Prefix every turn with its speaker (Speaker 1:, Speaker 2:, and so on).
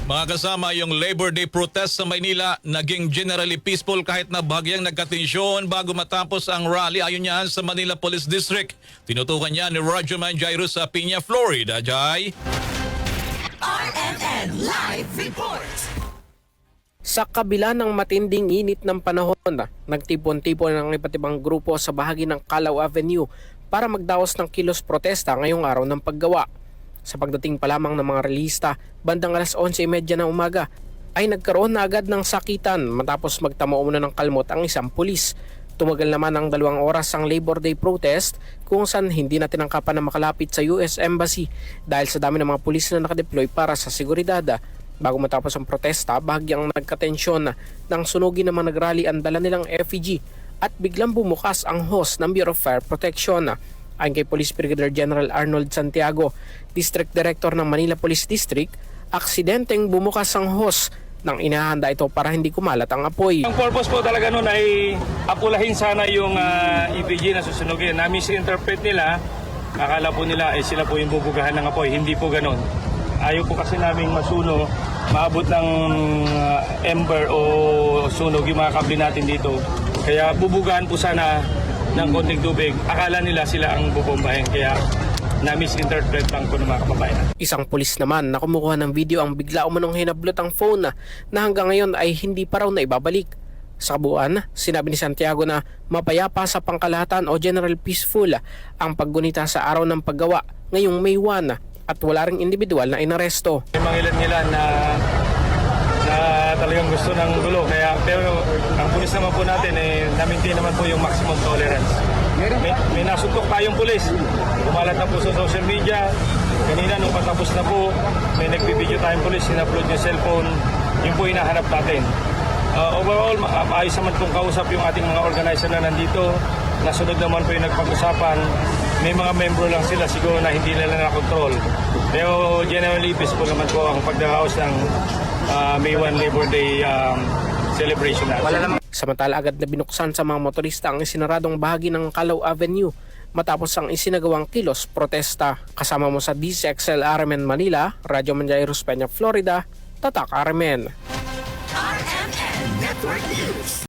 Speaker 1: Mga kasama, yung Labor Day protest sa Maynila naging generally peaceful kahit na bahagyang nagkatensyon bago matapos ang rally ayon yan sa Manila Police District. Tinutukan niya ni Roger Manjairo sa Piña, Florida. Jai?
Speaker 2: RMN Live Report.
Speaker 3: Sa kabila ng matinding init ng panahon, nagtipon-tipon ng iba't ibang grupo sa bahagi ng Calao Avenue para magdaos ng kilos protesta ngayong araw ng paggawa. Sa pagdating pa lamang ng mga relista, bandang alas 11:30 ng umaga, ay nagkaroon na agad ng sakitan matapos magtamo umano ng kalmot ang isang pulis. Tumagal naman ng 2 oras ang Labor Day protest kung saan hindi na tinangkapan na makalapit sa US Embassy dahil sa dami ng mga pulis na nakadeploy para sa seguridad. Bago matapos ang protesta, bahagyang nagkatensyon nang sunugin ng mga nagrally ang dala nilang effigy at biglang bumukas ang hose ng Bureau of Fire Protection. Ayon kay Police Brigadier General Arnold Santiago, District Director ng Manila Police District, aksidenteng bumukas ang hose nang inahanda ito para hindi kumalat ang apoy.
Speaker 4: Ang purpose po talaga nun ay apulahin sana yung EPG na susunugin. Na-misinterpret nila, akala po nila sila po yung bubugahan ng apoy. Hindi po ganun. Ayaw po kasi naming masuno, maabot ng ember o sunog yung mga kable natin dito. Kaya bubugahan po sana ng konting tubig. Akala nila sila ang bubombahin. Kaya na-misinterpret lang po ng mga kababayan.
Speaker 3: Isang pulis naman na kumukuha ng video ang bigla umanong hinablot ang phone na hanggang ngayon ay hindi pa raw na ibabalik. Sa kabuuan, sinabi ni Santiago na mapayapa sa pangkalahatan o general peaceful ang paggunita sa araw ng paggawa ngayong May 1 at wala ring individual na inaresto.
Speaker 4: May mga ilan-ilan na talagang gusto ng gulo. Pero ang pulis naman po natin, na-maintain naman po yung maximum tolerance. May nasuntok tayong pulis. Kumalat na po sa social media. Kanina nung patapos na po, may nagbibideo tayong pulis, in-upload niya cellphone. Yun po hinahanap natin. Overall, maayos naman pong kausap yung ating mga organizer na nandito. Nasunod naman po yung nagpag-usapan. May mga membro lang sila siguro na hindi nila na-control. Pero generally, peaceful naman po ang pagdaraos ng May 1 Labor Day celebration natin.
Speaker 3: Samantala agad na binuksan sa mga motorista ang isinaradong bahagi ng Calao Avenue matapos ang isinagawang kilos protesta. Kasama mo sa DCXL RMN Manila, Radyo Manjairo Peña, Florida, Tatak RMN.
Speaker 2: RMN Network News.